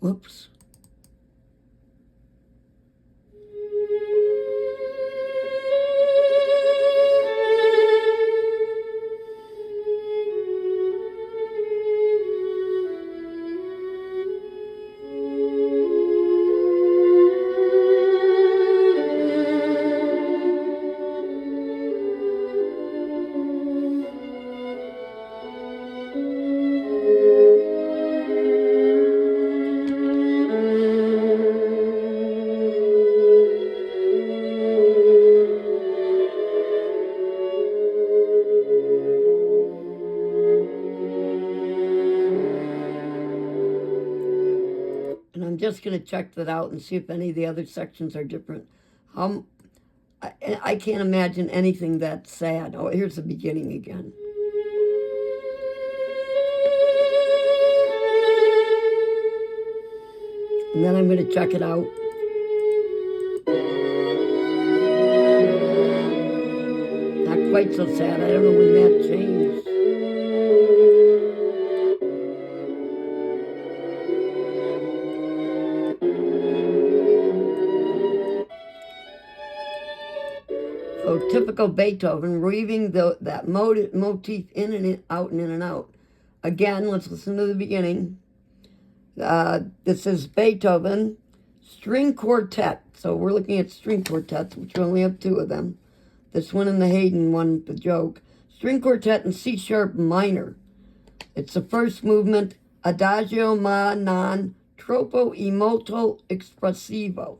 Whoops. And I'm just going to check that out and see if any of the other sections are different. I can't imagine anything that's sad. Oh, here's the beginning again. And then I'm going to check it out. Not quite so sad. I don't know when that changed. So typical Beethoven, weaving that motif in and out and in and out. Again, let's listen to the beginning. This is Beethoven string quartet. So we're looking at string quartets, which we only have 2 of them. This one and the Haydn one, the joke. String quartet in C sharp minor. It's the first movement, Adagio ma non troppo e molto espressivo.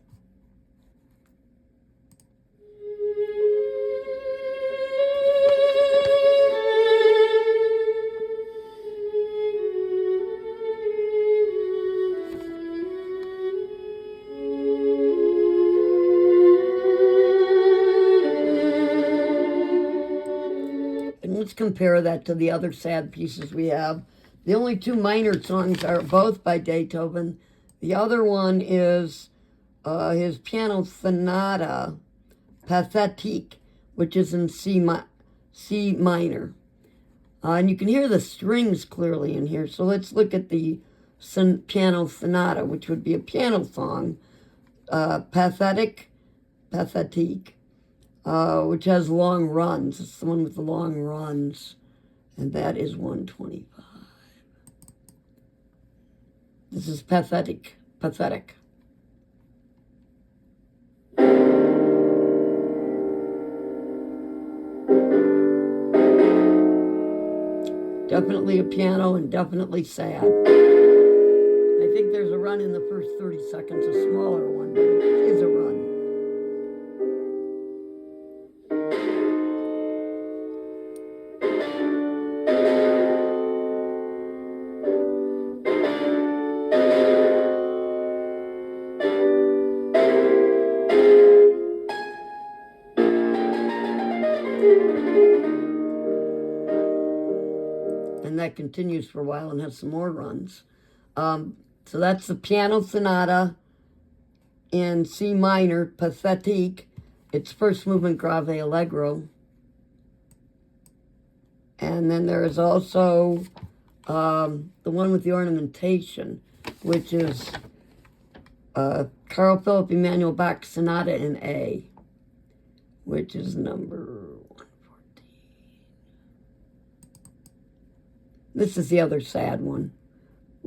Let's compare that to the other sad pieces we have. The only 2 minor songs are both by Beethoven. The other one is his piano sonata, Pathétique, which is in C minor. And you can hear the strings clearly in here. So let's look at the piano sonata, which would be a piano song, Pathétique. Which has long runs. It's the one with the long runs. And that is 125. This is pathetic. Pathetic. Definitely a piano and definitely sad. I think there's a run in the first 30 seconds, a smaller one, but it is a run. And that continues for a while and has some more runs. So that's the piano sonata in C minor, Pathétique. It's first movement grave allegro. And then there is also the one with the ornamentation, which is Carl Philipp Emanuel Bach Sonata in A, which is number 114. This is the other sad one.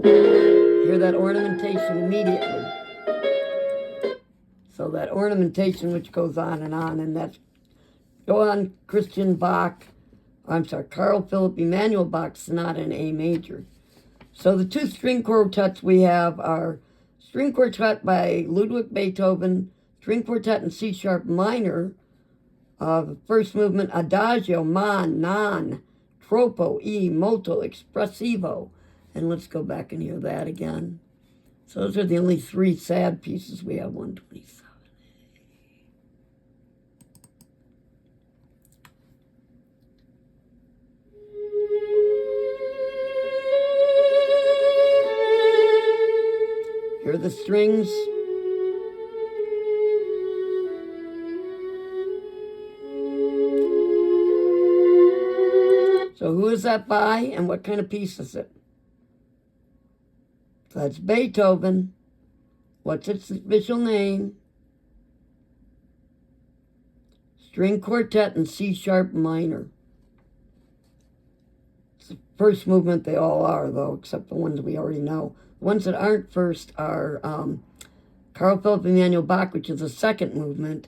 Hear that ornamentation immediately. So that ornamentation which goes on, and that's Johann Christian Bach, Carl Philipp Emanuel Bach Sonata in A major. So the 2 string quartets we have are string quartet by Ludwig Beethoven, string quartet in C sharp minor, first movement Adagio ma non troppo e molto espressivo. And let's go back and hear that again. So those are the only 3 sad pieces we have, 127. Hear the strings. So who is that by and what kind of piece is it? So that's Beethoven. What's its official name? String Quartet in C sharp minor. It's the first movement they all are, though, except the ones we already know. The ones that aren't first are Carl Philipp Emanuel Bach, which is the second movement,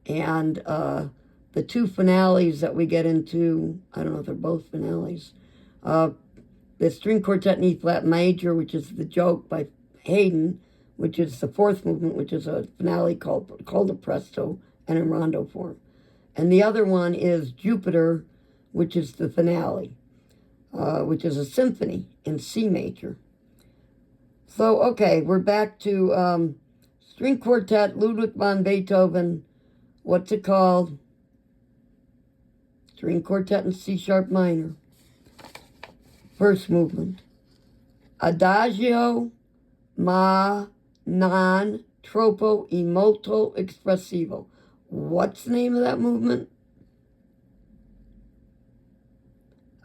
and the two finales that we get into, I don't know if they're both finales, the String Quartet in E-flat major, which is The Joke by Haydn, which is the fourth movement, which is a finale called a presto and in rondo form. And the other one is Jupiter, which is the finale, which is a symphony in C major. So, okay, we're back to String Quartet, Ludwig van Beethoven. What's it called? String Quartet in C sharp minor. First movement. Adagio ma non troppo e molto espressivo. What's the name of that movement?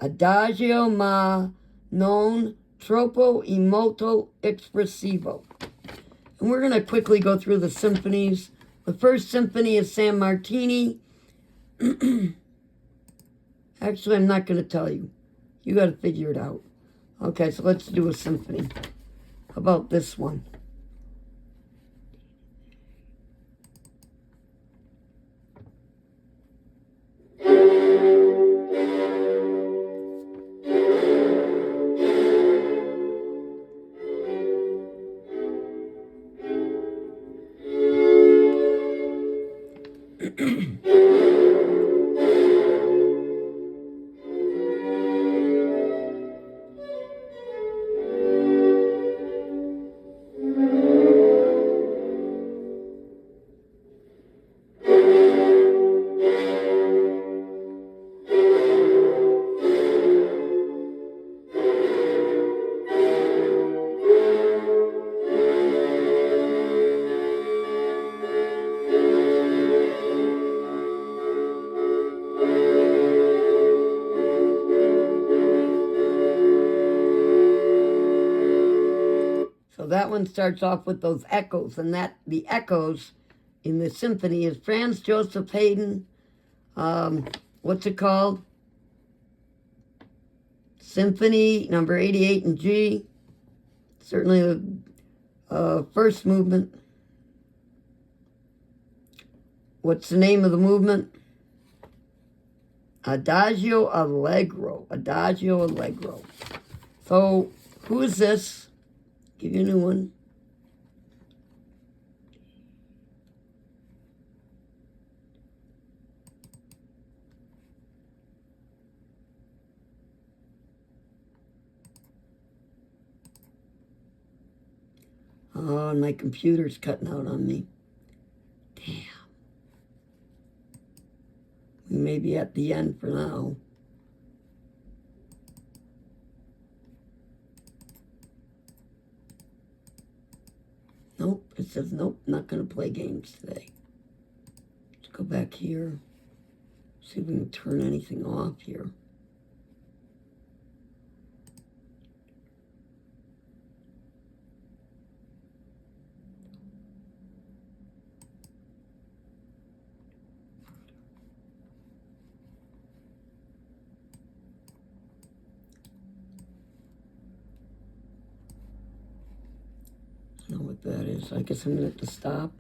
Adagio ma non troppo e molto espressivo. And we're going to quickly go through the symphonies. The first symphony is San Martini. Actually, I'm not going to tell you. You got to figure it out. Okay, so let's do a symphony. How about this one? That one starts off with those echoes, and that the echoes in the symphony is Franz Joseph Haydn. What's it called? Symphony number 88 in G. Certainly the first movement. What's the name of the movement? Adagio Allegro. Adagio Allegro. So, who is this? Give you a new one. Oh, and my computer's cutting out on me. Damn. We may be at the end for now. Nope, it says nope, not going to play games today. Let's go back here. See if we can turn anything off here. I don't know what that is. I guess I'm going to have to stop.